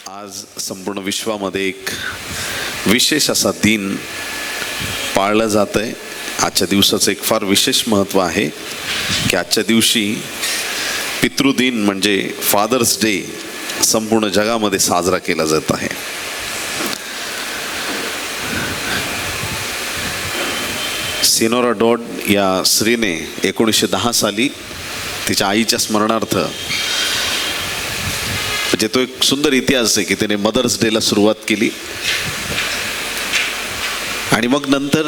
आज संपूर्ण विश्वामध्ये एक विशेष असा दिन पाळला जात आहे. आजच्या दिवसाचं एक फार विशेष महत्त्व आहे की आजच्या दिवशी पितृदिन म्हणजे फादर्स डे संपूर्ण जगामध्ये साजरा केला जात आहे. सिनोरा डॉड या स्त्रीने 1910 साली तिच्या आईच्या स्मरणार्थ, म्हणजे तो एक सुंदर इतिहास आहे की त्याने मदर्स डेला सुरुवात केली आणि मग नंतर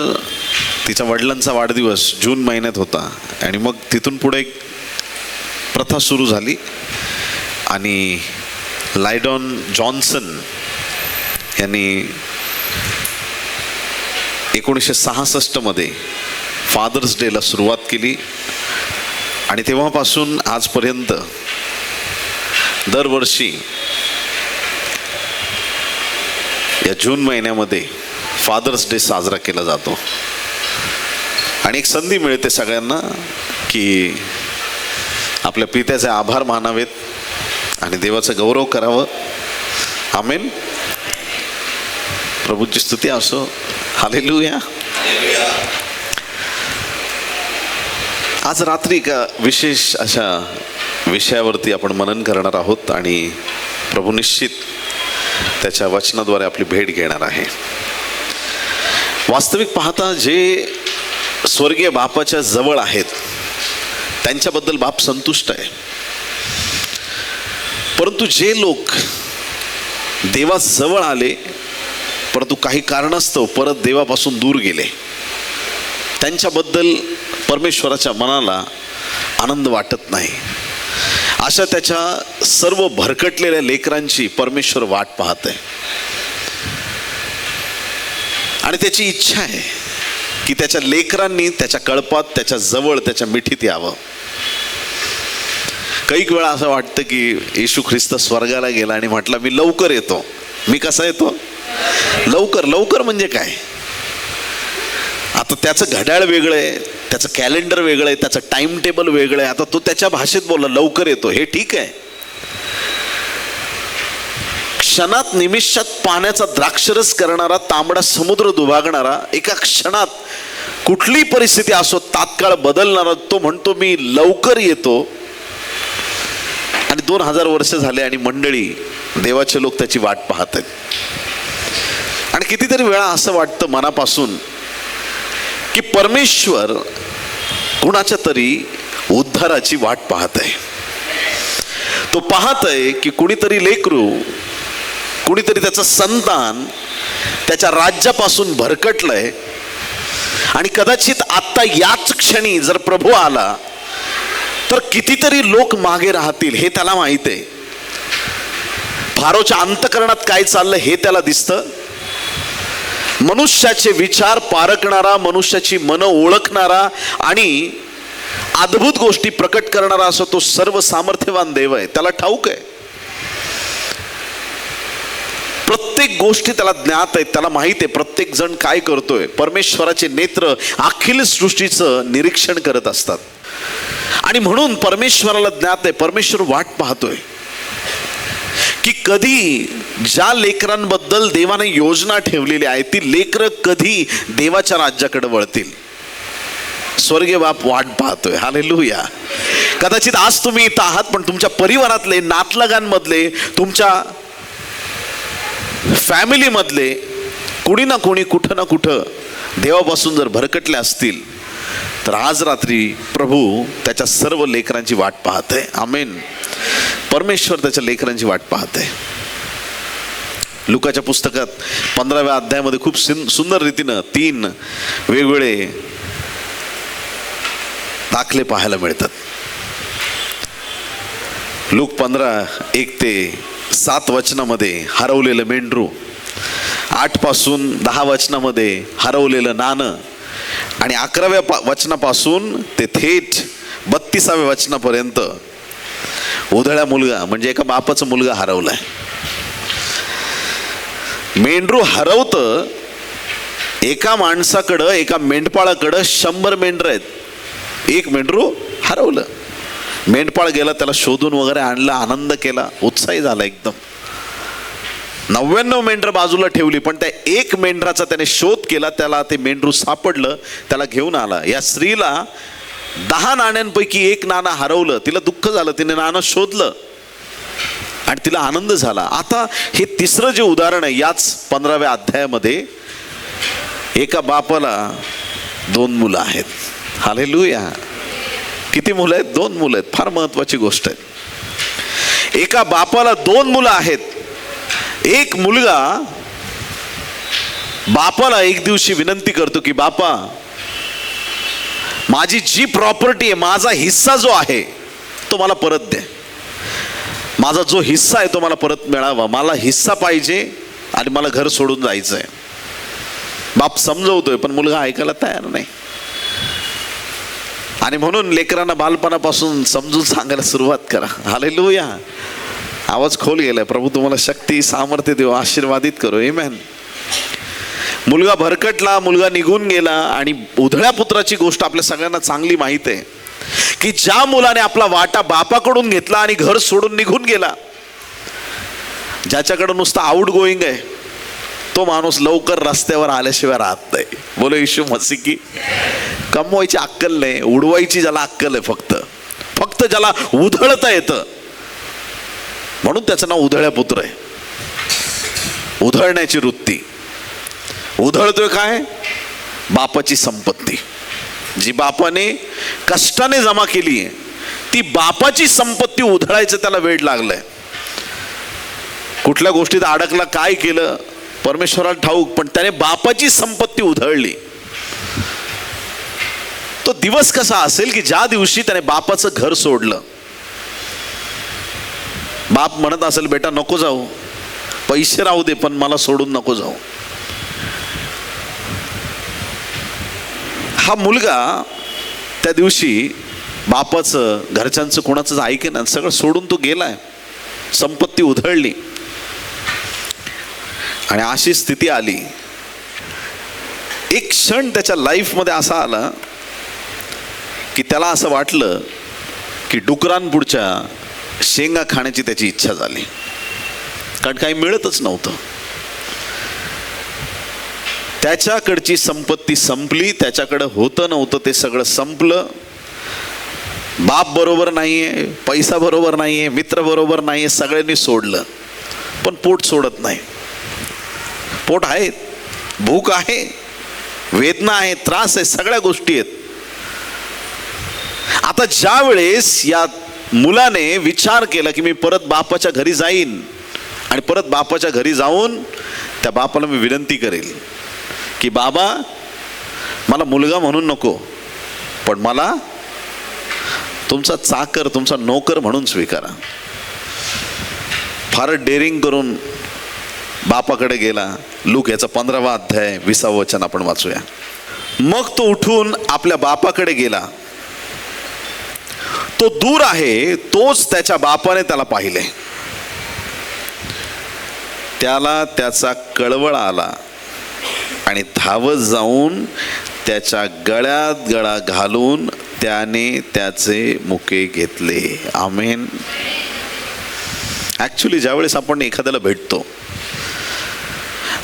तिच्या वडिलांचा वाढदिवस जून महिन्यात होता आणि मग तिथून पुढे एक प्रथा सुरू झाली आणि लायडॉन जॉन्सन यांनी 1966 मध्ये फादर्स डेला सुरुवात केली आणि तेव्हापासून आजपर्यंत दरवर्षी या जून महिन्यामध्ये फादर्स डे साजरा केला जातो आणि एक संधी मिळते सगळ्यांना की आपल्या पित्याचे आभार मानावेत आणि देवाचं गौरव करावं. आमेन. प्रभूची स्तुती असो. हालेलुया. आज रात्री एका विशेष अशा विषयावरती आपण मनन करणार आहोत आणि प्रभू निश्चित त्याच्या वचनाद्वारे आपली भेट घेणार आहे. वास्तविक पाहता जे स्वर्गीय बापाच्या जवळ आहेत त्यांच्याबद्दल बाप संतुष्ट आहे, परंतु जे लोक देवाजवळ आले परंतु काही कारणास्तव परत देवापासून दूर गेले त्यांच्याबद्दल परमेश्वराच्या मनाला आनंद वाटत नाही. अशा त्याच्या सर्व भरकटलेल्या लेकरांची परमेश्वर वाट पाहत आहे आणि त्याची इच्छा आहे की त्याच्या लेकरांनी त्याच्या कळपात, त्याच्या जवळ, त्याच्या मिठीत यावं. काही वेळा असं वाटतं की येशू ख्रिस्त स्वर्गाला गेला आणि म्हटला मी लवकर येतो. मी कसा येतो? लवकर. लवकर म्हणजे काय? आता त्याचं घड्याळ वेगळं आहे, त्याचं कॅलेंडर वेगळं आहे, त्याचं टाइम टेबल वेगळं आहे. आता तो त्याच्या भाषेत बोलला लवकर येतो, हे ठीक आहे. क्षणात निमिषात पाण्याचा द्राक्षरस करणारा, तांबडा समुद्र दुभागणारा, एका क्षणात कुठली परिस्थिती असो तात्काळ बदलणारा तो म्हणतो मी लवकर येतो. आणि 2000 वर्ष झाले आणि मंडळी, देवाचे लोक त्याची वाट पाहत आहेत. आणि कितीतरी वेळा असं वाटतं मनापासून की परमेश्वर कुणाच्या तरी उद्धाराची वाट पाहत आहे. तो पाहत आहे की कुणीतरी लेकरू, कुणीतरी त्याचं संतान त्याच्या राज्यापासून भरकटलंय आणि कदाचित आत्ता याच क्षणी जर प्रभू आला तर कितीतरी लोक मागे राहतील हे त्याला माहित आहे. फारोच्या अंतःकरणात काय चाललं हे त्याला दिसतं. मनुष्याचे विचार पारखणारा, मनुष्याची मन ओळखणारा आणि अद्भुत गोष्टी प्रकट करणारा असं तो सर्व सामर्थ्यवान देव आहे. त्याला ठाऊक आहे, प्रत्येक गोष्टी त्याला ज्ञात आहेत. त्याला माहित आहे प्रत्येक जण काय करतोय. परमेश्वराचे नेत्र अखिल सृष्टीचं निरीक्षण करत असतात आणि म्हणून परमेश्वराला ज्ञात आहे. परमेश्वर वाट पाहतोय की कधी ज्या लेकरांबद्दल देवाने योजना ठेवलेली आहे ती लेकरं कधी देवाच्या राज्याकडे वळतील. स्वर्गीय बाप वाट पाहतोय. हालेलुया. कदाचित आज तुम्ही इथं आहात पण तुमच्या परिवारातले, नातलगांमधले, तुमच्या फॅमिलीमधले कुणी ना कुणी, कुठं ना कुठं देवापासून जर भरकटले असतील तर आज रात्री प्रभू त्याच्या सर्व लेकरांची वाट पाहत आहे. आमेन. परमेश्वर त्याच्या लेकरांची वाट पाहत आहे. लुकाच्या पुस्तकात 15व्या अध्यायामध्ये खूप सुंदर रीतीनं 3 वेगवेगळे दाखले पाहायला मिळतात. लूक 15:1 ते 7 वचनामध्ये हरवलेलं मेंढरू, 8 पासून 10 वचनामध्ये हरवलेलं नाणं आणि 11व्या वचनापासून ते थेट 32व्या वचनापर्यंत उधळा मुलगा, म्हणजे एका बापाचा मुलगा हरवलाय. मेंढरू हरवतं. एका माणसाकडं, एका मेंढपाळाकडं 100 मेंढर आहेत. एक मेंढरू हरवलं. मेंढपाळ गेला, त्याला शोधून वगैरे आणला, आनंद केला, उत्साही झाला एकदम. 99 मेंढरं बाजूला ठेवली, पण त्या एक मेंढराचा त्याने शोध केला, त्याला ते मेंढरू सापडलं, त्याला घेऊन आला. या स्त्रीला 10 नाण्यांपैकी 1 नाणं हरवलं. तिला दुःख झालं, तिने नाणं शोधलं आणि तिला आनंद झाला. आता हे तिसरं जे उदाहरण आहे याच 15व्या अध्यायामध्ये, एका बापाला 2 मुलं आहेत. हालेलुया. किती मुलं आहेत? 2 मुलं आहेत. फार महत्वाची गोष्ट आहे. एका बापाला 2 मुलं आहेत. एक मुलगा बापाला एक दिवशी विनंती करतो की बापा, माझी जी प्रॉपर्टी आहे, माझा हिस्सा जो आहे तो मला परत दे. माझा जो हिस्सा आहे तो मला परत मिळावा. मला हिस्सा पाहिजे आणि मला घर सोडून जायचं आहे. बाप समजवतोय पण मुलगा ऐकायला तयार नाही. आणि म्हणून लेकरांना बालपणापासून समजून सांगायला सुरुवात करा. हालेलुया. आवाज खोल गेलाय. प्रभू तुम्हाला शक्ती सामर्थ्य देव, आशीर्वादित करो. आमेन. मुलगा भरकटला, मुलगा निघून गेला. आणि उधळ्या पुत्राची गोष्ट आपल्या सगळ्यांना चांगली माहित आहे की ज्या मुलाने आपला वाटा बापाकडून घेतला आणि घर सोडून निघून गेला, ज्याच्याकडे नुसतं आउट गोईंग आहे, तो माणूस लवकर रस्त्यावर आल्याशिवाय राहत नाही. बोलो येशू मसीह की. कमवायची अक्कल नाही, उडवायची ज्याला अक्कल आहे, फक्त ज्याला उधळता येतं, म्हणून त्याचं नाव उधळ्या पुत्र आहे. उधळण्याची वृत्ती. उधळतोय काय? बापाची संपत्ती, जी बापाने कष्टाने जमा केली आहे, ती बापाची संपत्ती उधळायचं त्याला वेळ लागलाय. कुठल्या गोष्टीत अडकला, काय केलं परमेश्वराला ठाऊक, पण त्याने बापाची संपत्ती उधळली. तो दिवस कसा असेल की ज्या दिवशी त्याने बापाचं घर सोडलं. बाप म्हणत असेल, बेटा नको जाऊ, पैसे राहू दे, पण मला सोडून नको जाऊ. हा मुलगा त्या दिवशी बापाचं, घरच्यांचं, कोणाचंच ऐकेना, सगळं सोडून तो गेलाय. संपत्ती उधळली आणि अशी स्थिती आली. एक क्षण त्याच्या लाईफमध्ये असा आला की त्याला असं वाटलं की डुकरांपुढच्या शेंगा खाण्याची त्याची इच्छा झाली, कारण काही मिळतच नव्हतं. त्याच्याकडची संपत्ती संपली, त्याच्याकडं होतं नव्हतं ते सगळं संपलं. बाप बरोबर नाहीये, पैसा बरोबर नाहीये, मित्र बरोबर नाहीये, सगळ्यांनी सोडलं. पण पोट सोडत नाही. पोट आहे, भूक आहे, वेदना आहे, त्रास आहे, सगळ्या गोष्टी आहेत. आता ज्या वेळेस या मुलाने विचार केला की मी परत बापाच्या घरी जाईन आणि परत बापाच्या घरी जाऊन त्या बापाला मी विनंती करेल की बाबा, मला मुलगा म्हणून नको, पण मला तुमचा चाकर, तुमचा नोकर म्हणून स्वीकारा. फार डेअरिंग करून बापाकडे गेला. लूक याचा 15वा अध्याय 20वा वचन आपण वाचूया. मग तो उठून आपल्या बापाकडे गेला. तो दूर आहे, तोच त्याच्या बापाने त्याला पाहिले. त्याला त्याचा कळवळ आला आणि धावत जाऊन त्याच्या गळ्यात गळा घालून त्याने त्याचे मुके घेतले. आमेन. ऍक्च्युली ज्यावेळेस आपण एखाद्याला भेटतो,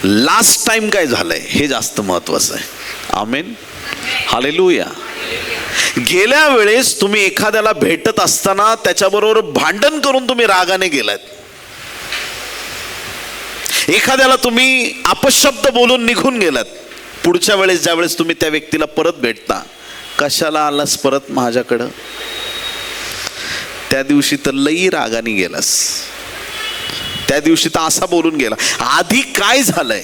लास्ट टाइम काय झालंय हे जास्त महत्वाचं आहे. आमेन. हालेलुया. गेल्या वेळेस तुम्ही एखाद्याला भेटत असताना त्याच्याबरोबर भांडण करून तुम्ही रागाने गेलात, एखाद्याला तुम्ही अपशब्द बोलून निघून गेलात. पुढच्या वेळेस ज्यावेळेस तुम्ही त्या व्यक्तीला परत भेटता, कशाला आलास परत माझ्याकडं? त्या दिवशी तर लई रागाने गेलास, त्या दिवशी तर असा बोलून गेला. आधी काय झालंय,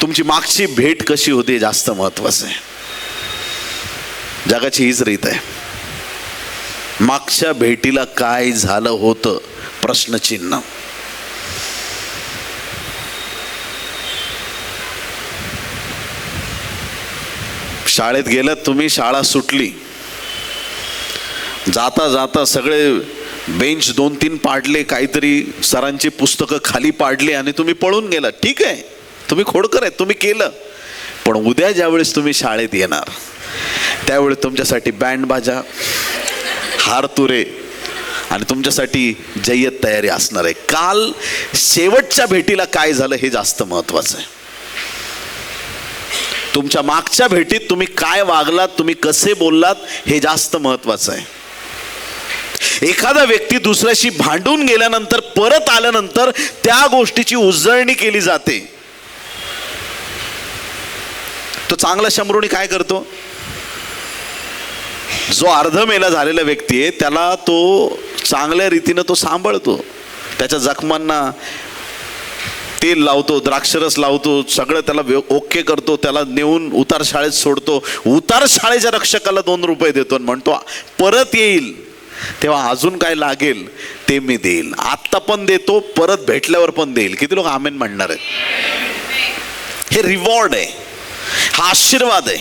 तुमची मागची भेट कशी होती जास्त महत्वाचं आहे. जगाची हीच रीत आहे. मागच्या भेटीला काय झालं होतं, प्रश्नचिन्ह. शाळेत गेलात तुम्ही, शाळा सुटली, जाता जाता सगळे बेंच 2-3 पाडले, काहीतरी सरांची पुस्तकं खाली पाडली आणि तुम्ही पळून गेला. ठीक आहे, तुम्ही खोडकर आहेत, तुम्ही केलं. पण उद्या ज्यावेळेस तुम्ही शाळेत येणार त्यावेळेस तुमच्यासाठी बँड बाजा, हारतुरे आणि तुमच्यासाठी जय्यत तयारी असणार आहे. काल शेवटच्या भेटीला काय झालं हे जास्त महत्वाचं आहे. तुमच्या मागच्या भेटीत तुम्ही काय वागलात, तुम्ही कसे बोललात हे जास्त महत्वाचं आहे. एखादा व्यक्ती दुसऱ्याशी भांडून गेल्यानंतर परत आल्यानंतर त्या गोष्टीची उजळणी केली जाते. तो चांगला शंभरुणी काय करतो, जो अर्धमेला झालेला व्यक्ती आहे त्याला तो चांगल्या रीतीनं तो सांभाळतो, त्याच्या जखमांना तेल लावतो, द्राक्षरस लावतो, सगळं त्याला ओके करतो, त्याला नेऊन उतार शाळेत सोडतो, उतार शाळेच्या रक्षकाला 2 रुपये देतो आणि म्हणतो परत येईल तेव्हा अजून काय लागेल ते मी देईल, आत्ता पण देतो, परत भेटल्यावर पण देईल. किती लोक आमेन म्हणणार आहेत? हे रिवॉर्ड आहे, हा आशीर्वाद आहे.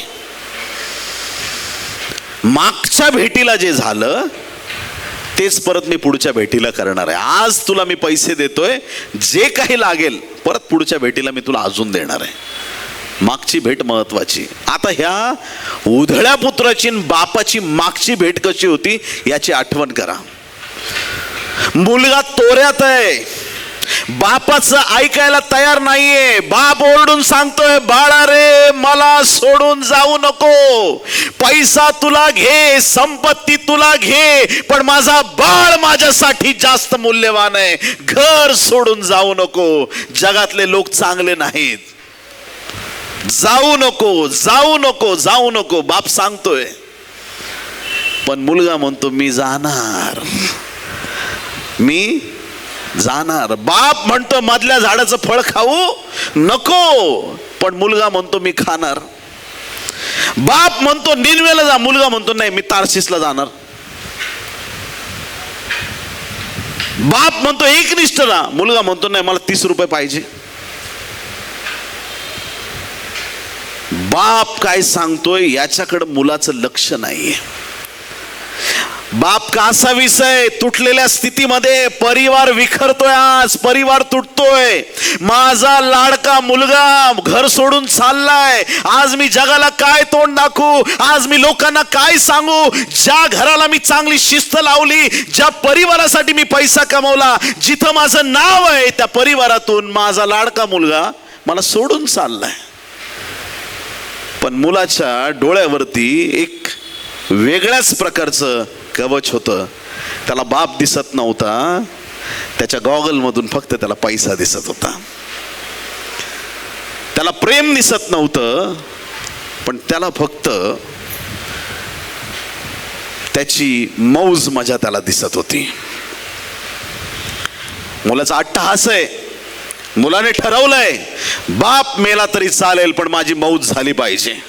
मागच्या भेटीला जे झालं तेच परत मी पुढच्या भेटीला करणार आहे. आज तुला मी पैसे देतोय, जे काही लागेल परत पुढच्या भेटीला मी तुला अजून देणार आहे. मागची भेट महत्वाची. आता ह्या उधळ्या पुत्राची बापाची मागची भेट कशी होती याची आठवण करा. मुलगा तोऱ्यात आहे, बापाचं ऐकायला तयार नाहीये. बाप ओरडून सांगतोय, बाळा रे मला सोडून जाऊ नको, पैसा तुला घे, संपत्ती तुला घे, पण माझा बाळ माझ्यासाठी जास्त मूल्यवान आहे, घर सोडून जाऊ नको. जगातले लोक चांगले नाहीत, जाऊ नको जाऊ नको जाऊ नको बाप सांगतोय. पण मुलगा म्हणतो मी जाणार, मी जाणार. बाप म्हणतो मधल्या झाडाचं फळ खाऊ नको, पण मुलगा म्हणतो मी खाणार. बाप म्हणतो निनवेला जा, मुलगा म्हणतो नाही मी तार्शिसला जाणार. बाप म्हणतो एकनिष्ठ राहा, मुलगा म्हणतो नाही मला 30 रुपये पाहिजे. बाप काय सांगतोय याच्याकडे मुलाचं लक्ष नाहीये. बाप कासा विषय तुटलेल्या स्थितीमध्ये परिवार विखरतोय, आज परिवार तुटतोय. माझा लाडका मुलगा घर सोडून चाललाय, आज मी जगाला काय तोंड दाखवू, आज मी लोकांना काय सांगू. ज्या घराला मी चांगली शिस्त लावली, ज्या परिवारासाठी मी पैसा कमवला, जिथं माझं नाव आहे, त्या परिवारातून माझा लाडका मुलगा मला सोडून चाललाय. पण मुलाच्या डोळ्यावरती एक वेगळ्याच प्रकारचं कवच होतं. त्याला बाप दिसत नव्हता, त्याच्या गॉगल मधून फक्त त्याला पैसा दिसत होता. त्याला प्रेम दिसत नव्हतं, पण त्याला फक्त त्याची मौज मजा त्याला दिसत होती. मुलाचा अट्टहास आहे. मुलाने ठरवलंय बाप मेला तरी चालेल, पण माझी मौज झाली पाहिजे.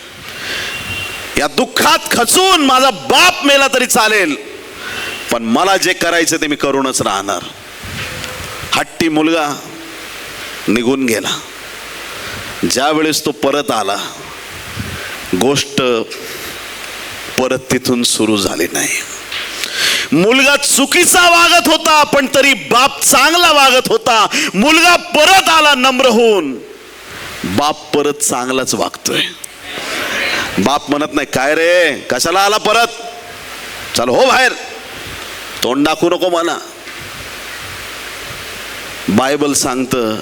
या दुःखात खचून माझा बाप मेला तरी चालेल, पण मला जे करायचं ते मी करूनच राहणार. हट्टी मुलगा निघून गेला. ज्या वेळेस तो परत आला, गोष्ट परत तिथून सुरू झाली नाही. मुलगा चुकीचा वागत होता, पण तरी बाप चांगला वागत होता. मुलगा परत आला नम्र होऊन, बाप परत चांगलाच वागतोय. बाप म्हणत नाही काय रे कशाला आला परत, चल हो बाहेर, तोंड दाखवू नको मला. बायबल सांगतं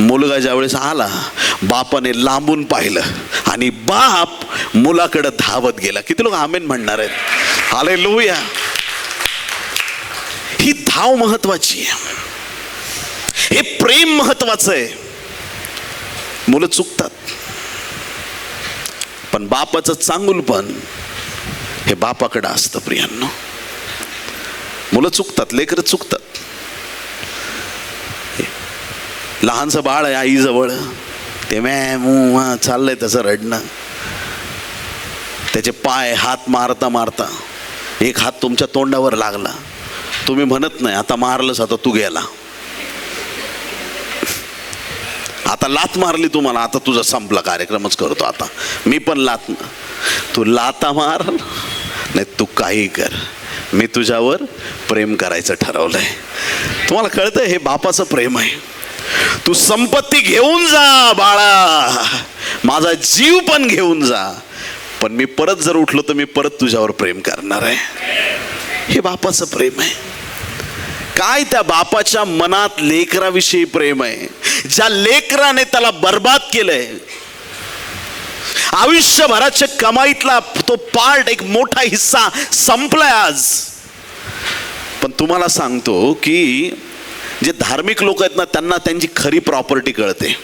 मुलगा ज्यावेळेस आला, बापाने लांबून पाहिलं आणि बाप मुलाकडे धावत गेला. किती लोक आमेन म्हणणार आहेत? हालेलुया. ही धाव महत्वाची आहे, हे प्रेम महत्वाचं आहे. मुलं चुकतात, पण बापाचं चांगुलपण हे बापाकडे असतं. प्रियांनो, मुलं चुकतात, लेकरं चुकतात. लहानचं बाळ आहे आईजवळ, ते मॅ चाललंय तसं रडणं, त्याचे पाय हात मारता मारता एक हात तुमच्या तोंडावर लागला, तुम्ही म्हणत नाही आता मारलंस आता तू गेला, आता लात मारली तुम्हाला, आता तुझा संपला कार्यक्रमच करतो, आता मी पण लात. तू लाता मार नाही तू काही कर, मी तुझ्यावर प्रेम करायचं ठरवलंय. तुम्हाला कळतंय हे बापाचं प्रेम आहे. तू संपत्ती घेऊन जा बाळा, माझा जीव पण घेऊन जा, पण मी परत जर उठलो तर मी परत तुझ्यावर प्रेम करणार आहे. हे बापाचं प्रेम आहे. काय त्या बापाच्या मनात लेकराविषयी प्रेम आहे, ज्या लेकराने त्याला बर्बाद केलंय. आयुष्यभराच्या कमाईतला तो पार्ट, एक मोठा हिस्सा संपलाय आज. पण तुम्हाला सांगतो की जे धार्मिक लोक आहेत ना, त्यांना त्यांची खरी प्रॉपर्टी कळते.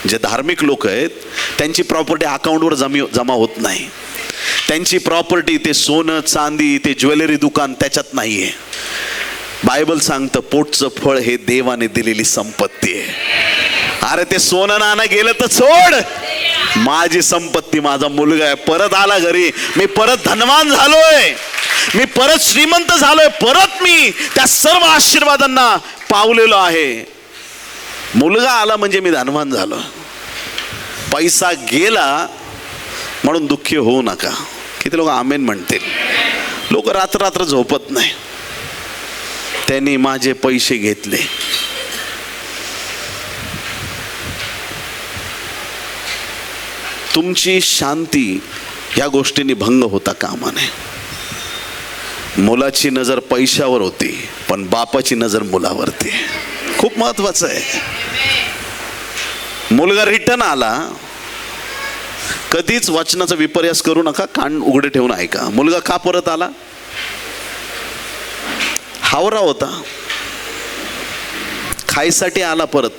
जे धार्मिक लोक आहेत त्यांची प्रॉपर्टी अकाउंटवर जमा होत नाही. त्यांची प्रॉपर्टी ते सोनं चांदी, ते ज्वेलरी दुकान त्याच्यात नाहीये. बायबल सांगतं पोटचं फळ हे देवाने दिलेली संपत्ती आहे. अरे ते सोनं नाणं गेलं तर सोड, माझी संपत्ती माझा मुलगा आहे. परत आला घरी, मी परत धनवान झालोय, मी परत श्रीमंत झालोय, परत मी त्या सर्व आशीर्वादांना पावलेलो आहे. मुलगा आला म्हणजे मी धनवान झालो. पैसा गेला म्हणून दुःखी होऊ नका. किती लोक आमेन म्हणतील. लोक रात्र झोपत नाही, त्यांनी माझे पैसे घेतले. तुमची शांती या गोष्टींनी भंग होता कामा नये. मुलाची नजर पैशावर होती, पण बापाची नजर मुलावरती. खूप महत्वाचं आहे. मुलगा रिटर्न आला, कधीच वचनाचा विपर्यास करू नका, कान उघडे ठेवून ऐका. मुलगा का परत आला? हावरा होता, खायसाठी आला परत.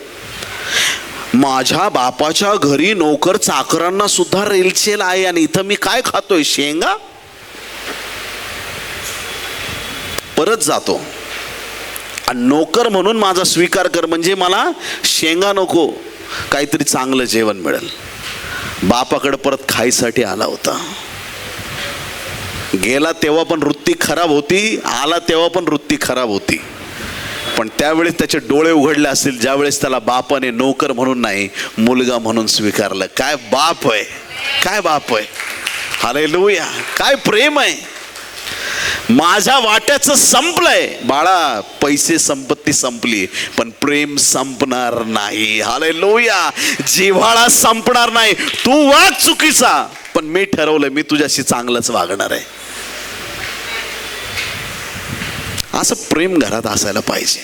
माझ्या बापाच्या घरी नोकर चाकरांना सुद्धा रेलचेल आहे आणि इथं मी काय खातोय, शेंगा. परत जातो आणि नोकर म्हणून माझा स्वीकार कर, म्हणजे मला शेंगा नको, काहीतरी चांगलं जेवण मिळेल. बापाकडे परत खायसाठी आला होता. गेला तेव्हा पण वृत्ती खराब होती, आला तेव्हा पण वृत्ती खराब होती. पण त्यावेळेस त्याचे डोळे उघडले असतील ज्यावेळेस त्याला बापाने नोकर म्हणून नाही, मुलगा म्हणून स्वीकारलं. काय बाप आहे, काय बाप आहे. हालेलुया, काय प्रेम आहे. माझ्या वाट्याचं संपलंय बाळा. पैसे संपत्ती संपली, पण प्रेम संपणार नाही. हालेलुया, जिव्हाळा संपणार नाही. तू वाग चुकीचा, पण मी ठरवलंय मी तुझ्याशी चांगलंच वागणार आहे. असं प्रेम घरात असायला पाहिजे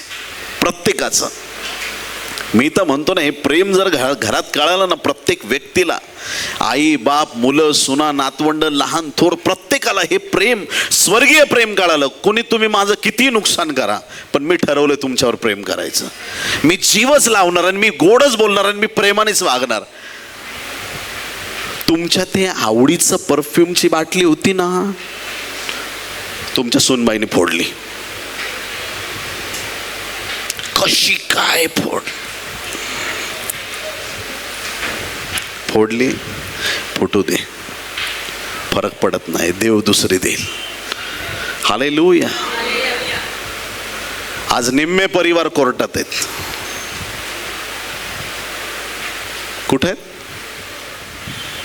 प्रत्येकाचं. मी तर म्हणतो ना, हे प्रेम जर घरात कळालं ना, प्रत्येक व्यक्तीला, आई बाप मुलं सुना नातवंड लहान थोर प्रत्येकाला हे प्रेम, स्वर्गीय प्रेम कळालं. कुणी तुम्ही माझं किती नुकसान करा, पण मी ठरवलं तुमच्यावर प्रेम करायचं. मी जीवच लावणार आणि मी गोडच बोलणार आणि मी प्रेमानेच वागणार. तुमच्या ते आवडीचं परफ्यूमची बाटली होती ना, तुमच्या सूनबाईने फोडली. कशी काय फोडली, फुटू दे, फरक पडत नाही, देव दुसरी देईल. हालेलुया. आज निम्मे परिवार कोर्टात आहेत. कुठे आहेत?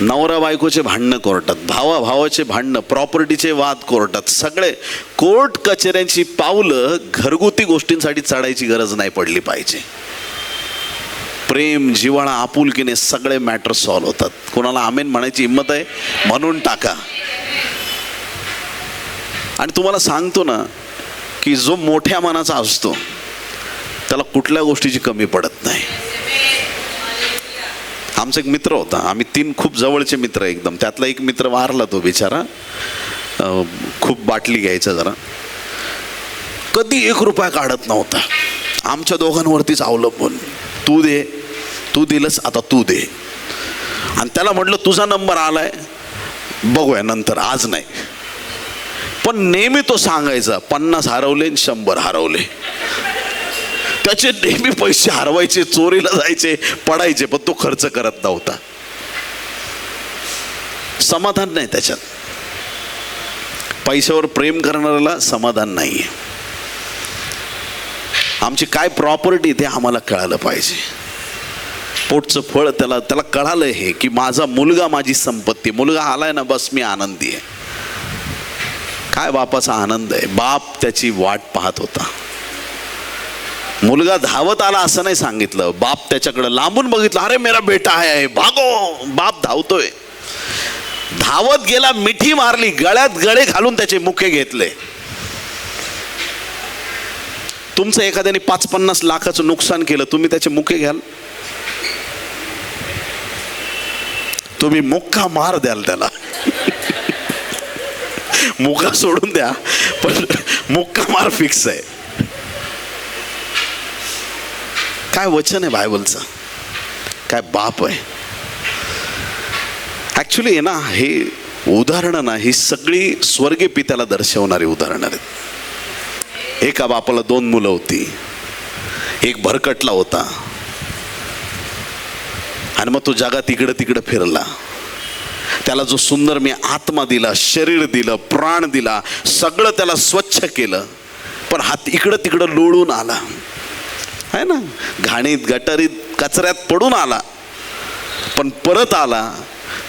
नवरा बायकोचे भांडणं कोर्टात, भावा भावाचे भांडणं, प्रॉपर्टीचे वाद कोर्टात. सगळे कोर्ट कचेऱ्यांची पावलं घरगुती गोष्टींसाठी चढायची गरज नाही पडली पाहिजे. प्रेम, जिव्हाळा, आपुलकीने सगळे मॅटर सॉल्व्ह होतात. कोणाला आमेन म्हणायची हिंमत आहे म्हणून टाका. आणि तुम्हाला सांगतो ना की जो मोठ्या मनाचा असतो त्याला कुठल्या गोष्टीची कमी पडत नाही. आमचा एक मित्र होता, आम्ही 3 खूप जवळचे मित्र एकदम. त्यातला एक मित्र वारला, तो बिचारा खूप बाटली घ्यायचा जरा, कधी 1 रुपया काढत नव्हता. आमच्या दोघांवरतीच अवलंबून, तू दे, तू दिलंस आता तू दे. आणि त्याला म्हटलं तुझा नंबर आलाय, बघूया नंतर, आज नाही. पण नेहमी तो सांगायचा 50 हरवले 100 हरवले. त्याचे नेहमी पैसे हरवायचे, चोरीला जायचे, पडायचे, पण तो खर्च करत नव्हता. समाधान नाही त्याच्यात. पैशावर प्रेम करणाऱ्याला समाधान नाहीये. आमची काय प्रॉपर्टी ते आम्हाला कळालं पाहिजे. पोटचं फळ त्याला कळालं हे की माझा मुलगा माझी संपत्ती. मुलगा आलाय ना, बस मी आनंदी आहे. काय बापाचा आनंद आहे. बाप त्याची वाट पाहत होता. मुलगा धावत आला असं नाही सांगितलं, बाप त्याच्याकडे लांबून बघितलं, अरे मेरा बेटा आहे, भागो. बाप धावतोय, धावत गेला, मिठी मारली, गळ्यात गळे घालून त्याचे मुके घेतले. तुमचं एखाद्याने 5-50 लाखाचं नुकसान केलं, तुम्ही त्याचे मुके घ्याल? तुम्ही मुक्का मार द्याल त्याला. मुका सोडून द्या, पण मुक्का मार फिक्स आहे. काय वचन आहे बायबलचं, काय बाप आहे. ऍक्च्युली आहे ना, हे उदाहरणं ना, ही सगळी स्वर्गीय पित्याला दर्शवणारी उदाहरणं आहेत. एका बापाला 2 मुलं होती, एक भरकटला होता आणि मग तो जगात इकडं तिकडं फिरला. त्याला जो सुंदर मी आत्मा दिला, शरीर दिलं, प्राण दिला, सगळं त्याला स्वच्छ केलं, पण हात इकडं तिकडं लोळून आला आहे ना, घाणीत गटारीत कचऱ्यात पडून आला. पण परत आला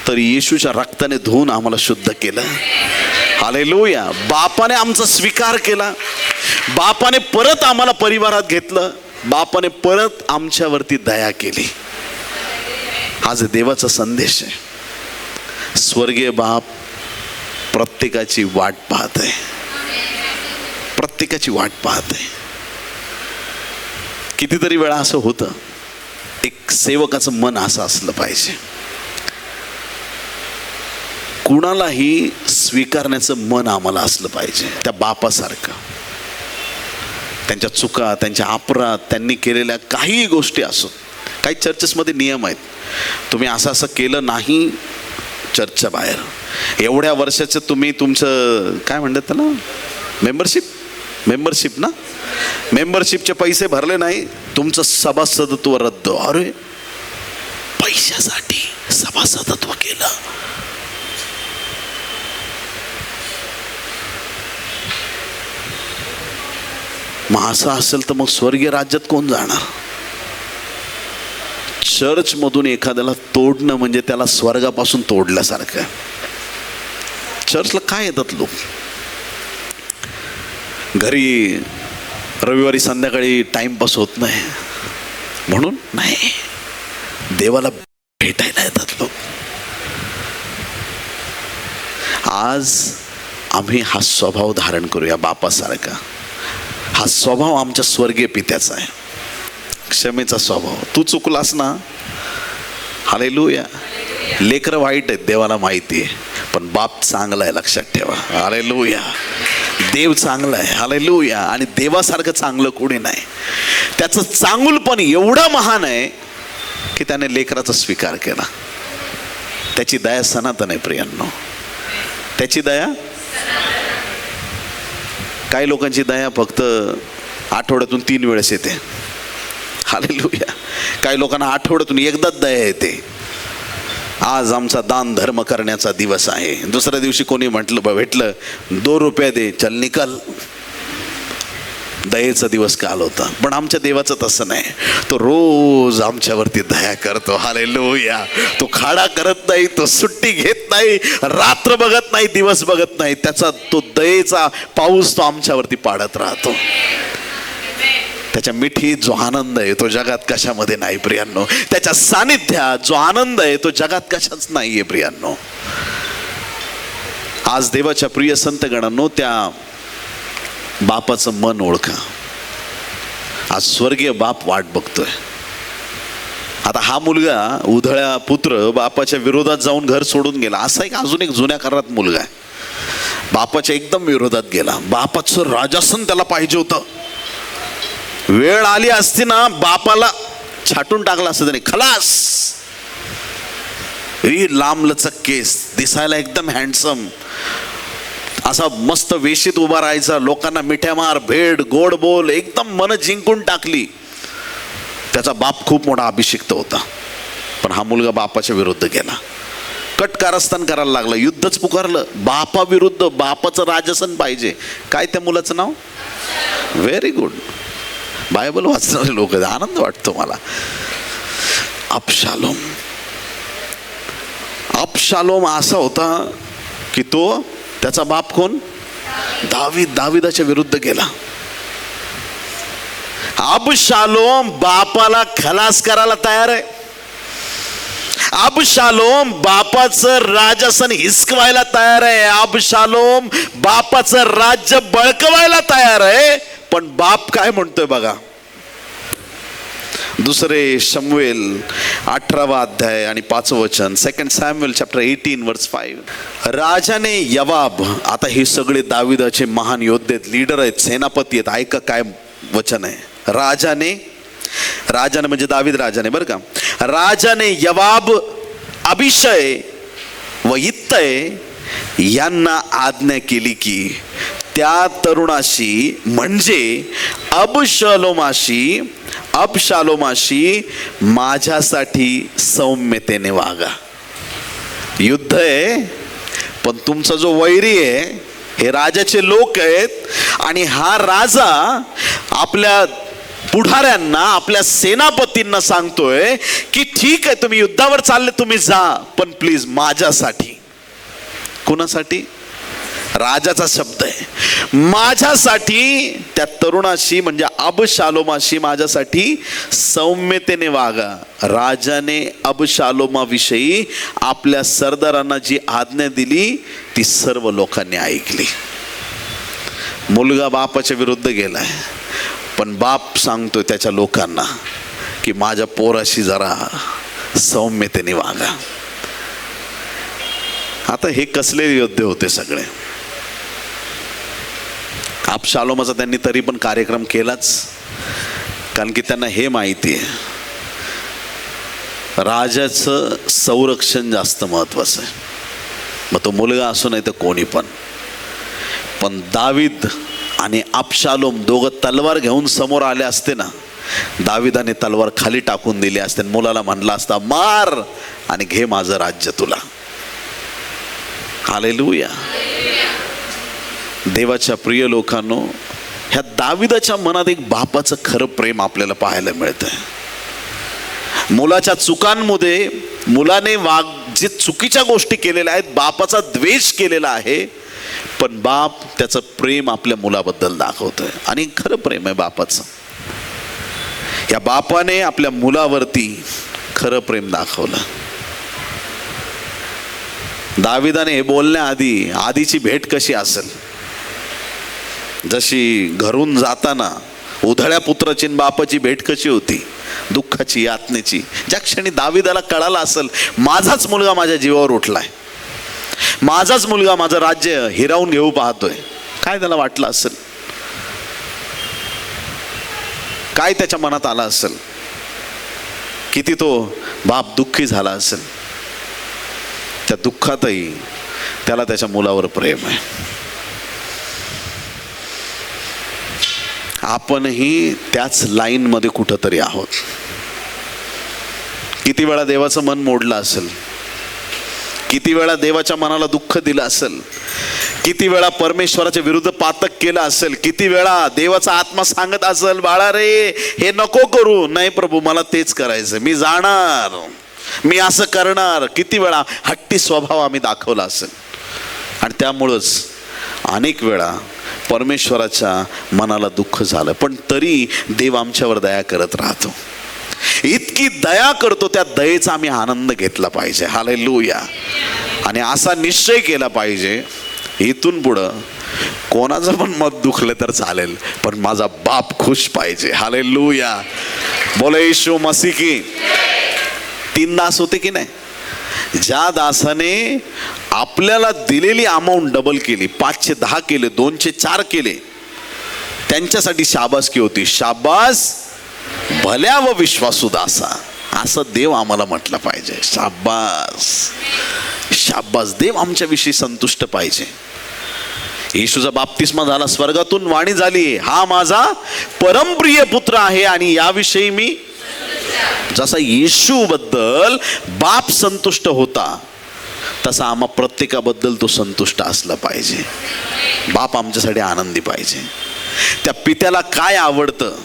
तर येशूच्या रक्ताने धुवून आम्हाला शुद्ध केलं. हालेलुया. बापाने आमचा स्वीकार केला, बापाने परत आम्हाला परिवारात घेतलं, बापाने परत आमच्यावरती दया केली. आज देवाचा संदेश आहे. स्वर्गीय बाप प्रत्येकाची वाट पाहत आहे, प्रत्येकाची वाट पाहत आहे. कितीतरी वेळा असं होतं, एक सेवकाचं मन असं असलं पाहिजे, कुणालाही स्वीकारण्याचं मन आम्हाला असलं पाहिजे त्या बापासारखं. त्यांच्या चुका, त्यांच्या अपराध, त्यांनी केलेल्या काही गोष्टी असो. काही चर्चेसमध्ये नियम आहेत, तुम्ही असं असं केलं नाही चर्चच्या बाहेर, एवढ्या वर्षाचं तुम्ही तुमचं काय म्हणतात त्याला, मेंबरशिप ना, मेंबरशिपचे पैसे भरले नाही, तुमचं सभासदत्व रद्द. अरे पैशासाठी सभासदत्व केलं. मग असं असेल तर मग स्वर्गीय राज्यात कोण जाणार? चर्च मधून एखाद्याला तोडणं म्हणजे त्याला स्वर्गापासून तोडल्यासारखं. चर्चला काय येतात लोक? घरी रविवारी संध्याकाळी टाइमपास होत नाही म्हणून नाही, देवाला भेटायला येतात लोक. आज आम्ही हा स्वभाव धारण करूया बापासारखा. हा स्वभाव आमच्या स्वर्गीय पित्याचा आहे, क्षमेचा स्वभाव. तू चुकलास ना, हालेलुया. लेकरं वाईट आहेत, देवाला माहिती आहे, पण बाप चांगला आहे, लक्षात ठेवा. हालेलुया. देव चांगला आहे, हालेलुया. आणि देवासारखं चांगलं कोणी नाही. त्याचं चांगुलपण एवढं महान आहे की त्याने लेकराचा स्वीकार केला. त्याची दया सनातन आहे प्रियांनो, त्याची दया. काही लोकांची दया फक्त आठवड्यातून 3 वेळेस येते, हालेलुया. काही लोकांना आठवड्यातून एकदाच दया येते. आज आमचा दान धर्म करण्याचा दिवस आहे, दुसऱ्या दिवशी कोणी म्हटलं भेटलं 2 रुपये दे, चल निकल. दयेचा दिवस काल होता. पण आमच्या देवाचं तसं नाही, तो रोज आमच्यावरती दया करतो. हालेलुया. तो खाडा करत नाही, तो सुट्टी घेत नाही, रात्र बघत नाही, दिवस बघत नाही. त्याचा तो दयेचा पाऊस तो आमच्यावरती पाडत राहतो. त्याच्या मिठीत जो आनंद आहे तो जगात कशामध्ये नाही प्रियांनो. त्याच्या सानिध्यात जो आनंद आहे तो जगात कशाच नाहीये प्रियांनो. आज देवाच्या प्रिय संतगणांनो, त्या बापाचं मन ओळखा. आज स्वर्गीय बाप वाट बघतोय. आता हा मुलगा उधळ्या पुत्र बापाच्या विरोधात जाऊन घर सोडून गेला. असा एक अजून एक जुन्या काळात मुलगा आहे, बापाच्या एकदम विरोधात गेला. बापाचं राजासन त्याला पाहिजे होतं. वेळ आली असती ना, बापाला छाटून टाकला असतं त्याने, खलास. लांबलचक केस, दिसायला एकदम हँडसम, असा मस्त वेशीत उभा राहायचा, लोकांना मिठ्या मार, भेड, गोड बोल, एकदम मन जिंकून टाकली. त्याचा बाप खूप मोठा अभिषिक्त होता, पण हा मुलगा बापाच्या विरुद्ध गेला. कट कारस्थान करायला लागला, युद्धच पुकारलं. बापा विरुद्ध, बापाचं राजसन पाहिजे. काय त्या मुलाचं नाव? Very good. बायबल वाचणारे लोक, आनंद वाटतो मला. अबशालोम. अबशालोम असा होता की तो, त्याचा बाप कोण? दावीद. दाविदाच्या विरुद्ध गेला. अबशालोम बापाला खलास करायला तयार आहे. अबशालोम बापाचं राजासन हिसकवायला तयार आहे. अबशालोम बापाचं राज्य बळकवायला तयार आहे. पण बाप काय म्हणतोय बघा. दुसरे शमूएल 18वा अध्याय आणि 5वं वचन. 2 सॅम्युएल चॅप्टर 18 वर्स 5. राजाने यवाब, आता हे सगळे दाविदाचे महान योद्धे आहेत, लीडर आहेत, सेनापती आहेत. ऐका काय वचन आहे. राजाने म्हणजे दावीद राजाने बरं का. राजाने यवाब, अभिषय व इत्तय यांना आज्ञा केली की त्या तरुणाशी म्हणजे अबशालोमाशी माझ्यासाठी सौम्यतेने वागा. युद्ध आहे, पण तुमचा जो वैरी आहे हे राजाचे लोक आहेत आणि हा राजा आपल्या पुढाऱ्यांना, आपल्या सेनापतींना सांगतोय की ठीक आहे तुम्ही युद्धावर चालले, तुम्ही जा, पण प्लीज माझ्यासाठी. कुणासाठी? राजाचा शब्द आहे. माझ्यासाठी त्या तरुणाशी म्हणजे अबशालोमाशी माझ्यासाठी सौम्यतेने वागा. राजाने अबशालोमाविषयी आपल्या सरदारांना जी आज्ञा दिली ती सर्व लोकांनी ऐकली. मुलगा बापाच्या विरुद्ध गेलाय, पण बाप सांगतोय त्याच्या लोकांना की माझ्या पोराशी जरा सौम्यतेने वागा. आता हे कसले योद्धे होते सगळे. अबशालोमाचा त्यांनी तरी पण कार्यक्रम केलाच, कारण की त्यांना हे माहिती आहे राजाचं संरक्षण जास्त महत्वाचं आहे. मग तो मुलगा असो नाही तर कोणी पण दावीद आणि अबशालोम दोघं तलवार घेऊन समोर आले असते ना, दाविदाने तलवार खाली टाकून दिली असते, मुलाला म्हणला असता मार आणि घे माझं राज्य तुला. हालेलुया. देवाच्या प्रिय लोकांनो, ह्या दाविदाच्या मनात एक बापाचं खरं प्रेम आपल्याला पाहायला मिळतंय. मुलाच्या चुकांमध्ये मुलाने जे चुकीच्या गोष्टी केलेल्या आहेत, बापाचा द्वेष केलेला आहे, पण बाप त्याचं प्रेम आपल्या मुलाबद्दल दाखवतोय आणि खरं प्रेम आहे बापाचं. या बापाने आपल्या मुलावरती खरं प्रेम दाखवलं. दाविदाने हे बोलण्याआधी आधीची भेट कशी असेल, जशी घरून जाताना उधळ्या पुत्राची बापाची भेट कशी होती, दुःखाची, यातनेची. ज्या क्षणी दाविदाला कळालं असेल माझाच मुलगा माझ्या जीवावर उठलाय, माझाच मुलगा माझं राज्य हिरावून घेऊ पाहतोय, काय त्याला वाटलं असेल, काय त्याच्या मनात आलं असेल, किती तो बाप दुःखी झाला असेल. त्या दुःखातही त्याला त्याच्या मुलावर प्रेम आहे. आपणही त्याच लाईन मध्ये कुठंतरी आहोत. किती वेळा देवाचं मन मोडलं असेल, किती वेळा देवाच्या मनाला दुःख दिलं असेल, किती वेळा परमेश्वराच्या विरुद्ध पातक केलं असेल, किती वेळा देवाचा आत्मा सांगत असेल बाळा रे हे नको करू, नाही प्रभू मला तेच करायचं, मी जाणार, मी असं करणार. किती वेळा हट्टी स्वभाव आम्ही दाखवला असेल आणि त्यामुळंच अनेक वेळा परमेश्वराच्या मनाला दुःख झालं, पण तरी देव आमच्यावर दया करत राहतो. इतकी दया करतो, त्या दयेचा आम्ही आनंद घेतला पाहिजे. हालेलुया. आणि असा निश्चय केला पाहिजे इथून पुढं कोणाचं पण मत दुखलं तर चालेल, पण माझा बाप खुश पाहिजे. हालेलुया. बोले येशू मसीह की. 3 दास होते की नाही, ज्या दासाने आपल्याला दिलेली अमाऊंट डबल केली, 5चे 10 केले, 2चे 4 केले, त्यांच्यासाठी शाबासकी होती. शाबास भल्या व विश्वासू दासा, असं देव आम्हाला म्हटलं पाहिजे. शाबास शाबास. देव आमच्याविषयी संतुष्ट पाहिजे. येशूचा बाप्तिस्मा झाला, स्वर्गातून वाणी झाली, हा माझा परमप्रिय पुत्र आहे आणि याविषयी मी. जसा येशू बद्दल बाप संतुष्ट होता तसा आम्हा प्रत्येकाबद्दल तो संतुष्ट असला पाहिजे. बाप आमच्यासाठी आनंदी पाहिजे. त्या पित्याला काय आवडतं,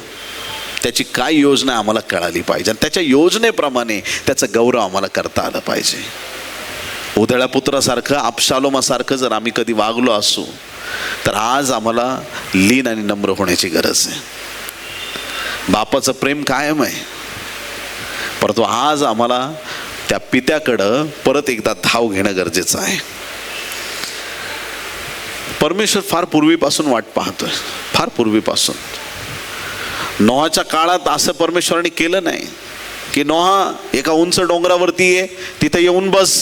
त्याची काय योजना आम्हाला कळाली पाहिजे आणि त्याच्या योजनेप्रमाणे त्याचा गौरव आम्हाला करता आला पाहिजे. उधळ्या पुत्रासारखं, अबशालोमासारखं जर आम्ही कधी वागलो असू तर आज आम्हाला लीन आणि नम्र होण्याची गरज आहे. बापाचं प्रेम कायम आहे, परंतु आज आम्हाला त्या पित्याकडं परत एकदा धाव घेणं गरजेचं आहे. परमेश्वर फार पूर्वीपासून वाट पाहतोय, फार पूर्वीपासून. नोहाच्या काळात असं परमेश्वराने केलं नाही की नोहा एका उंच डोंगरावरती आहे, तिथे येऊन बस.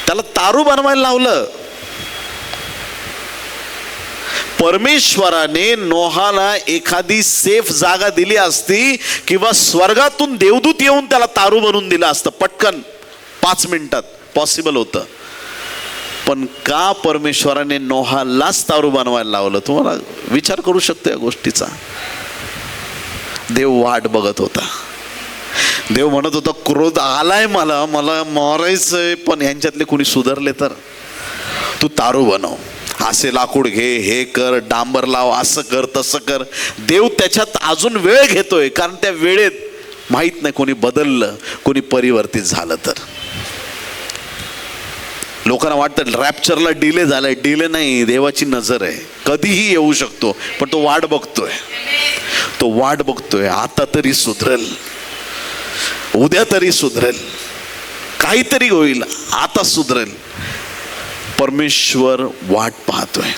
त्याला तारू बनवायला लावलं. परमेश्वराने नोहाला एखादी सेफ जागा दिली असती किंवा स्वर्गातून देवदूत येऊन त्याला तारू बनवून दिलं असतं पटकन 5 मिनिटात, पॉसिबल होतं. पण का परमेश्वराने नोहालाच तारू बनवायला लावलं? तुम्हाला विचार करू शकतो या गोष्टीचा? देव वाट बघत होता. देव म्हणत होता, क्रोध आलाय मला मारायचंय, पण यांच्यातले कुणी सुधारले तर तू तारू बनव. असे लाकूड घे, हे कर, डांबर लाव, असं कर, तसं कर. देव त्याच्यात अजून वेळ घेतोय, कारण त्या वेळेत माहित नाही कोणी बदललं, कोणी परिवर्तित झालं तर. लोकांना वाटतं रॅप्चरला डिले झालाय. डिले नाही, देवाची नजर आहे, कधीही येऊ शकतो. पण तो वाट बघतोय, तो वाट बघतोय. आता तरी सुधरेल, उद्या तरी सुधरेल, काहीतरी होईल, आता सुधरेल. परमेश्वर वाट पाहतोय.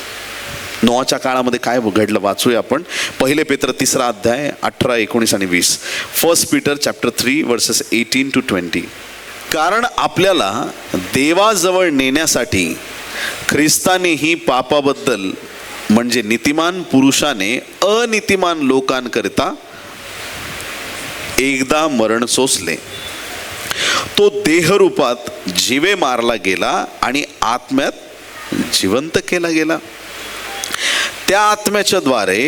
नोहाच्या काळामध्ये काय घडलं वाचूया आपण. 1 पेत्र 3 अध्याय 18, 19 आणि 20. 1 Peter chapter 3 verses 18 to 20. कारण आपल्याला देवाजवळ नेण्यासाठी ख्रिस्तानेही पापाबद्दल म्हणजे नीतिमान पुरुषाने अनीतिमान लोकांकरिता एकदा मरण सोसले. तो देहरूपात जीवे मारला गेला आणि आत्म्यात जिवंत केला गेला. त्या आत्म्याच्या द्वारे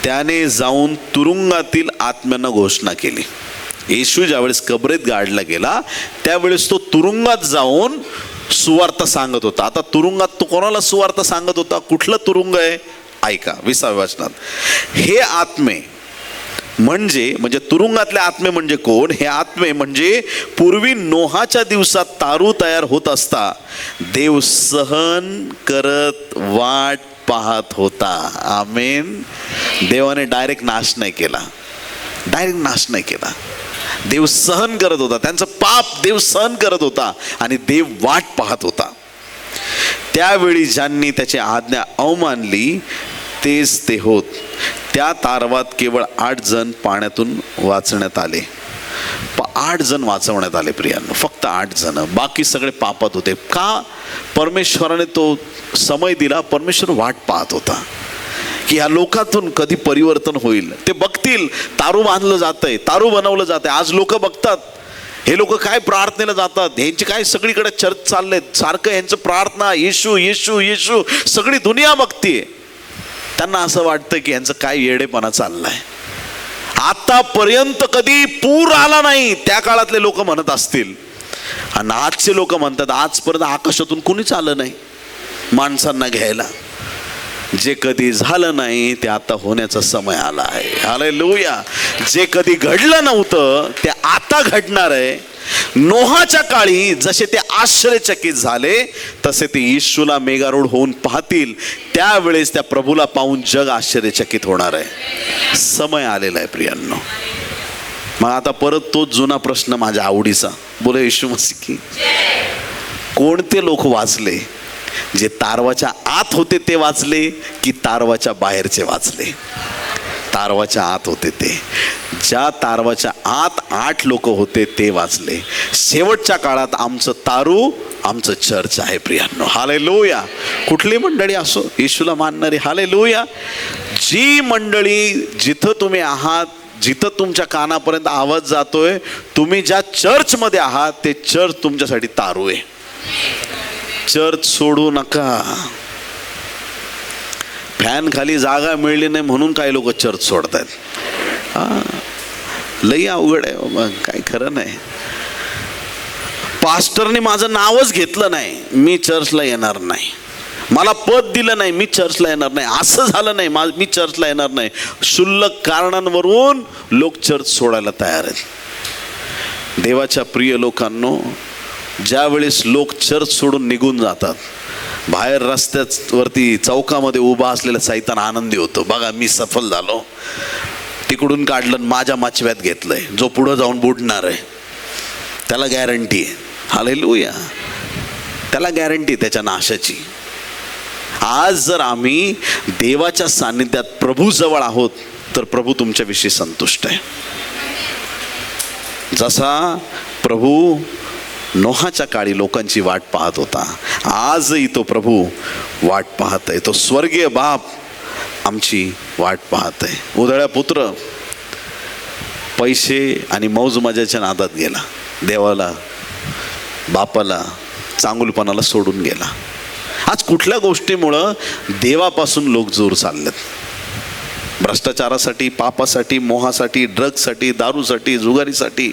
त्याने जाऊन तुरुंगातील आत्म्यांना घोषणा केली. येशू ज्यावेळेस कबरेत गाडला गेला त्यावेळेस तो तुरुंगात जाऊन सुवार्थ सांगत होता. आता तुरुंगात तो कोणाला सुवार्थ सांगत होता? कुठलं तुरुंग आहे? ऐका 20व्या वचनात. हे आत्मे म्हणजे तुरुंगातले आत्मे म्हणजे कोण? हे आत्मे म्हणजे पूर्वी नोहाच्या दिवसात तारू तयार होत असता देव सहन करत वाट पाहत होता. आमेन. देवाने डायरेक्ट नाश नाही केला, डायरेक्ट नाश नाही केला. देव सहन करत होता, त्यांचं पाप देव सहन करत होता आणि देव वाट पाहत होता. त्यावेळी ज्यांनी त्याची आज्ञा अवमानली तेच ते होत. त्या तारवात केवळ 8 जण पाण्यातून वाचण्यात आले. 8 जण वाचवण्यात आले प्रियांनो, फक्त 8 जण. बाकी सगळे पापात होते. का? परमेश्वराने तो समय दिला. परमेश्वर वाट पाहत होता की या लोकातून कधी परिवर्तन होईल. ते बघतील तारू बांधलं जातंय, तारू बनवलं जातंय. आज लोक बघतात हे लोक काय प्रार्थनेला जातात, यांची काय सगळीकडे चर्च चाललेत, सारखं यांचं प्रार्थना येशू येशू येशू, सगळी दुनिया बघतीये. त्यांना असं वाटतं की यांचं काय येडेपणा चाललाय. आतापर्यंत कधी पूर आला नाही त्या काळातले लोक म्हणत असतील, आणि आजचे लोक म्हणतात आजपर्यंत आकाशातून कुणीच आलं नाही माणसांना घ्यायला. जे कधी झालं नाही ते आता होण्याचा समय आला आहे. हालेलुया. जे कधी घडलं नव्हतं ते आता घडणार आहे. नोहाच्या काळी जसे ते आश्चर्यचकित झाले तसे ते येशूला मेगारूढ होऊन पाहतील. त्यावेळेस त्या प्रभूला पाहून जग आश्चर्यचकित होणार आहे. समय आलेला आहे प्रियांनो. मग आता परत तोच जुना प्रश्न माझ्या आवडीचा, बोला येशू मसीह की. कोणते लोक वाचले? जे तारवाच्या आत होते ते वाचले की तारवाच्या बाहेरचे वाचले? तारवाच्या आत होते ते. ज्या तारवाच्या आत 8 लोक होते ते वाचले. शेवटच्या काळात आमचं तारू आमचं चर्च आहे प्रियांनो. हालेलुया. कुठली मंडळी असो येशूला मानणारी. हालेलुया. जी मंडळी जिथं तुम्ही आहात, जिथं तुमच्या कानापर्यंत आवाज जातोय, तुम्ही ज्या चर्चमध्ये आहात ते चर्च तुमच्यासाठी तारू आहे. चर्च सोडू नका. फॅन खाली जागा मिळली नाही म्हणून काही लोक चर्च सोडतात. लई अवघड आहे बाबा, काय खरं नाही. पास्टरने माझं नावच घेतलं नाही, मी चर्चला येणार नाही. मला पद दिलं नाही, मी चर्चला येणार नाही. असं झालं नाही, मी चर्चला येणार नाही. क्षुल्लक कारणांवरून लोक चर्च सोडायला तयार आहेत. देवाच्या प्रिय लोकांनो, ज्या वेळेस लोक चर्च सोडून निघून जातात, बाहेर रस्त्यावरती चौकामध्ये उभा असलेला सैतान आनंदी होतो. बघा मी सफल झालो, तिकडून काढलं माझ्या माचव्यात घेतलंय. जो पुढं जाऊन बुडणार आहे त्याला गॅरंटी आहे. हालेलुया. त्याला गॅरंटी त्याच्या नाशाची. आज जर आम्ही देवाच्या सान्निध्यात प्रभू जवळ आहोत तर प्रभू तुमच्याविषयी संतुष्ट आहे. जसा प्रभू नोहाच्या काळी लोकांची वाट पाहत होता, आजही तो प्रभू वाट पाहत आहे. तो स्वर्गीय बाप आमची वाट पाहत आहे. उधळ्या पुत्र पैसे आणि मौज मजाच्या नादात गेला, देवाला बापाला चांगुलपणाला सोडून गेला. आज कुठल्या गोष्टीमुळं देवापासून लोक दूर चाललेत? भ्रष्टाचारासाठी, पापासाठी, मोहासाठी, ड्रग्जसाठी, दारूसाठी, जुगारीसाठी,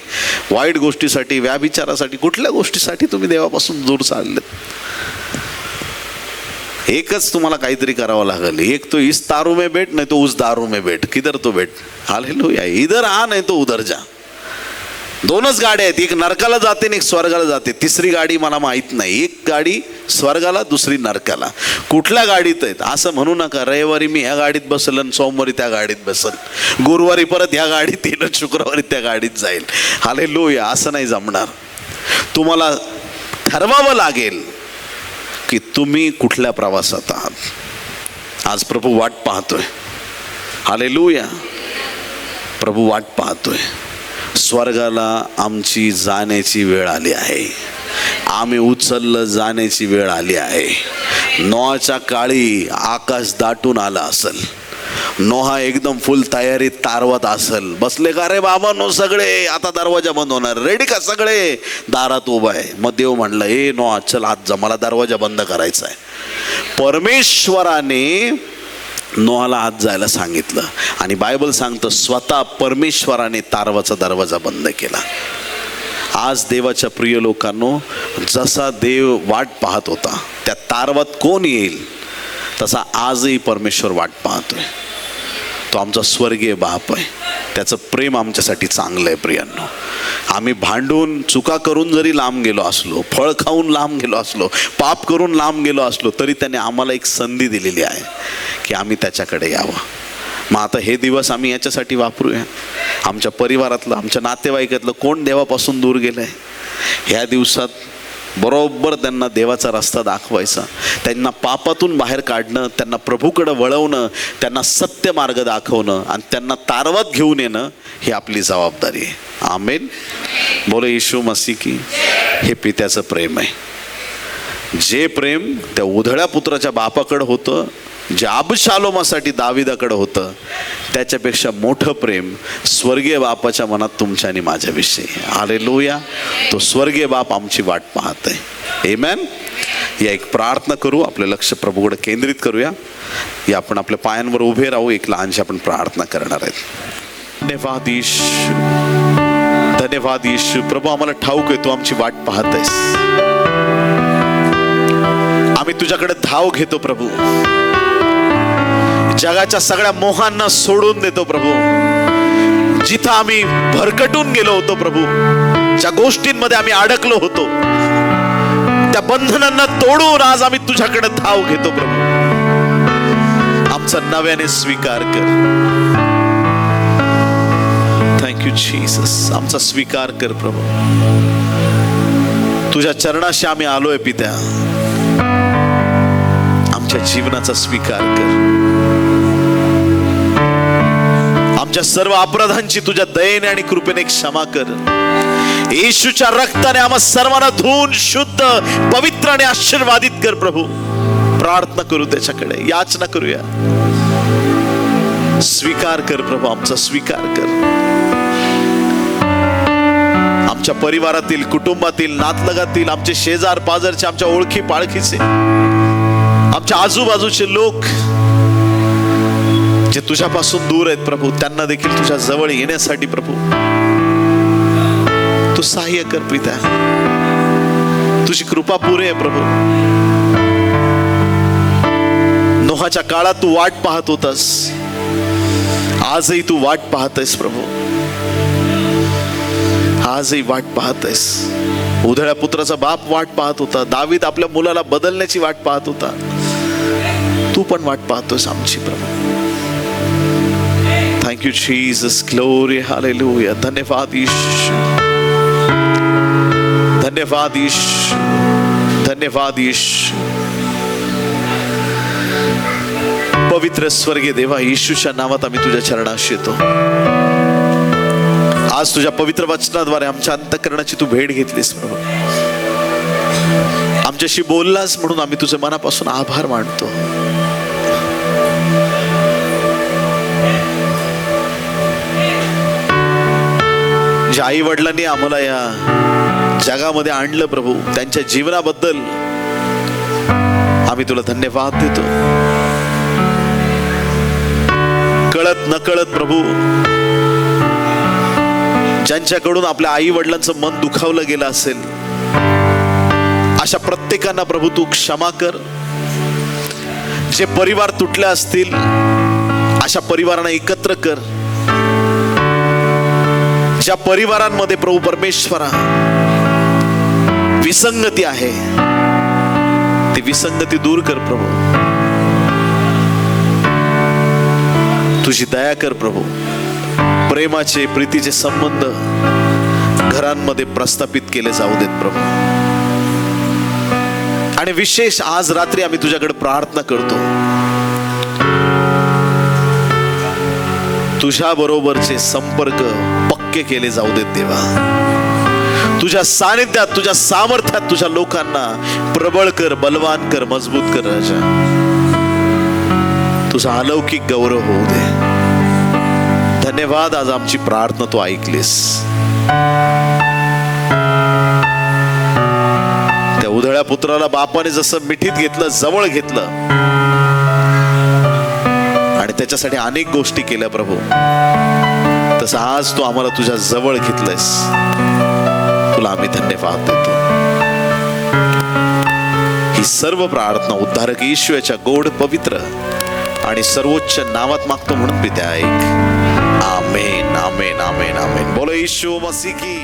वाईट गोष्टीसाठी, व्याभिचारासाठी, कुठल्या गोष्टीसाठी तुम्ही देवापासून दूर चाललेत? एकच तुम्हाला काहीतरी करावं लागेल. एक तो इस तारू में बैठ, नाही तो उस दारू में बैठ. किधर तो बैठ? हालेलुया. इधर आ नाही तो उधर जा. दोनच गाड्या आहेत, एक नरकाला जाते आणि एक स्वर्गाला जाते. तिसरी गाडी मला माहीत नाही. एक गाडी स्वर्गाला, दुसरी नरकाला. कुठल्या गाडीत आहेत असं म्हणू नका. रविवारी मी ह्या गाडीत बसल आणि सोमवारी त्या गाडीत बसल, गुरुवारी परत ह्या गाडीत येईल, शुक्रवारी त्या गाडीत जाईल. हालेलुया. असं नाही जमणार. तुम्हाला ठरवावं लागेल की तुम्ही कुठल्या प्रवासात आहात. आज प्रभू वाट पाहतोय. हालेलुया. प्रभू वाट पाहतोय. स्वर्गाला आमची जाण्याची वेळ आली आहे. आम्ही उचललं जाण्याची वेळ आली आहे. नोहाच्या काळी आकाश दाटून आला असेल. नोहा एकदम फुल तयारीत तारवत असेल. बसले का रे बाबा नो सगळे, आता दरवाजा बंद होणार, रेडी का सगळे? दारात उभा आहे. मग देव म्हणलं, ए नोहा चल आत जा, मला दरवाजा बंद करायचा आहे. परमेश्वराने नोहाला आत जायला सांगितलं आणि बायबल सांगतं स्वतः परमेश्वराने तारवाचा दरवाजा बंद केला. आज देवाच्या प्रिय लोकांनो, जसा देव वाट पाहत होता त्या तारवात कोण येईल, तसा आजही परमेश्वर वाट पाहतोय. तो आमचा स्वर्गीय बाप आहे. त्याचं प्रेम आमच्यासाठी चांगलं आहे. प्रियांनो, आम्ही भांडून चुका करून जरी लांब गेलो असलो, फळ खाऊन लांब गेलो असलो, पाप करून लांब गेलो असलो, तरी त्याने आम्हाला एक संधी दिलेली आहे की आम्ही त्याच्याकडे यावं. मग आता हे दिवस आम्ही याच्यासाठी वापरूया. आमच्या परिवारातलं, आमच्या नातेवाईकातलं कोण देवापासून दूर गेलं आहे, ह्या दिवसात बरोबर त्यांना देवाचा रस्ता दाखवायचा, त्यांना पापातून बाहेर काढणं, त्यांना प्रभूकडं वळवणं, त्यांना सत्य मार्ग दाखवणं आणि त्यांना तारवत घेऊन येणं ही आपली जबाबदारी आहे. आमेन. बोले येशू मसीह की. हे पित्याचं प्रेम आहे. जे प्रेम त्या उधळ्या पुत्राच्या बापाकडं होतं, जे अबशालोमासाठी दाविदाकडं होतं, त्याच्यापेक्षा मोठं प्रेम स्वर्गीय बापाच्या मनात तुमच्या आणि माझ्याविषयी. हालेलुया. तो स्वर्गीय बाप आमची वाट पाहत आहे. आमेन. या एक प्रार्थना करू, आपलं लक्ष प्रभूकडे केंद्रित करूया. या आपण आपल्या पायांवर उभे राहू. एक लहानशी आपण प्रार्थना करणार आहेत. धन्यवाद येशू, धन्यवाद येशू. प्रभू, आम्हाला ठाऊक आहे तू आमची वाट पाहत आहेस. आम्ही तुझ्याकडे धाव घेतो प्रभू. जगाच्या सगळ्या मोहांना सोडून देतो प्रभू. जिथं आम्ही भरकटून गेलो होतो प्रभू, ज्या गोष्टींमध्ये आम्ही अडकलो होतो, त्या बंधनांना तोडून आज आम्ही तुझ्याकडे धाव घेतो प्रभू. आमचा नव्याने स्वीकार कर. Thank you Jesus. आमचा स्वीकार कर प्रभू. तुझ्या चरणाशी आम्ही आलोय पित्या. आमच्या जीवनाचा स्वीकार कर. आमच्या सर्व अपराधांची तुझ्या दयेने आणि कृपेने क्षमा कर. येशूच्या रक्ताने आम्हा सर्वांना धुवून शुद्ध, पवित्र आणि आशीर्वादित कर प्रभू. प्रार्थना करू त्याच्याकडे, याचना करूया. स्वीकार कर प्रभू, आमचा स्वीकार कर. आमच्या परिवारातील, कुटुंबातील, नातलगातील, आमचे शेजार पाजारचे, आमच्या ओळखी पाळखीचे, आमच्या आजूबाजूचे लोक जे तुझ्यापासून दूर आहेत प्रभू, त्यांना देखील तुझ्या जवळ येण्यासाठी प्रभू तू सहाय्य कर पिता. तुझी कृपा पुरे आहे प्रभू. नोहाच्या काळात तू वाट पाहत होतास, आजही तू वाट पाहतेस प्रभू. आजही वाट पाहतेस. उधळ्या पुत्राचा बाप वाट पाहत होता. दावीद आपल्या मुलाला बदलण्याची वाट पाहत होता. तू पण वाट पाहतोस आमची प्रभू. Thank you Jesus. Glory. Hallelujah. धन्यवाद येशू, धन्यवाद येशू, धन्यवाद येशू. पवित्र स्वर्गीय देवा, येशूच्या नावात आम्ही तुझ्या चरणाशी येतो. आज तुझ्या पवित्र वचनाद्वारे आमच्या अंतःकरणाची तू भेट घेतलीस प्रभू. आमच्याशी बोललास म्हणून आम्ही तुझे मनापासून आभार मानतो. ज्या आई वडिलांनी आम्हाला या जगामध्ये आणलं प्रभू, त्यांच्या जीवनाबद्दल आम्ही तुला धन्यवाद देतो. कळत नकळत प्रभू, ज्यांच्याकडून आपल्या आई वडिलांचं मन दुखावलं गेलं असेल, अशा प्रत्येकांना प्रभू तू क्षमा कर. जे परिवार तुटले असतील अशा परिवारांना एकत्र कर. ज्या परिवारांमध्ये प्रभू परमेश्वरा विसंगती आहे, ती विसंगती दूर कर प्रभू. तुझी दया कर प्रभू. प्रेमाचे, प्रीतीचे संबंध घरांमध्ये प्रस्थापित केले जाऊ देत प्रभू. आणि विशेष आज रात्री आम्ही तुझ्याकडे प्रार्थना करतो, तुझ्या बरोबरचे संपर्क पक्के केले जाऊ देत देवा. तुझ्या सानिध्यात, तुझ्या सामर्थ्यात तुझ्या लोकांना प्रबळ कर, बलवान कर, मजबूत कर राजा. तुझा अलौकिक गौरव होऊ दे. धन्यवाद, आज आमची प्रार्थना तू ऐकलीस. त्या उधळ्या पुत्राला बापाने जसं मिठीत घेतलं, जवळ घेतलं आणि त्याच्यासाठी अनेक गोष्टी केल्या प्रभू, तसं आज तू आम्हाला तुझ्या जवळ घेतलंयस. तुला आम्ही धन्यवाद देतो. ही सर्व प्रार्थना उद्धारक येशूच्या गोड, पवित्र आणि सर्वोच्च नावात मागतो म्हणून पित्या ऐक. आमेन, आमेन, आमेन, आमेन. बोलो यीशु मसीह की.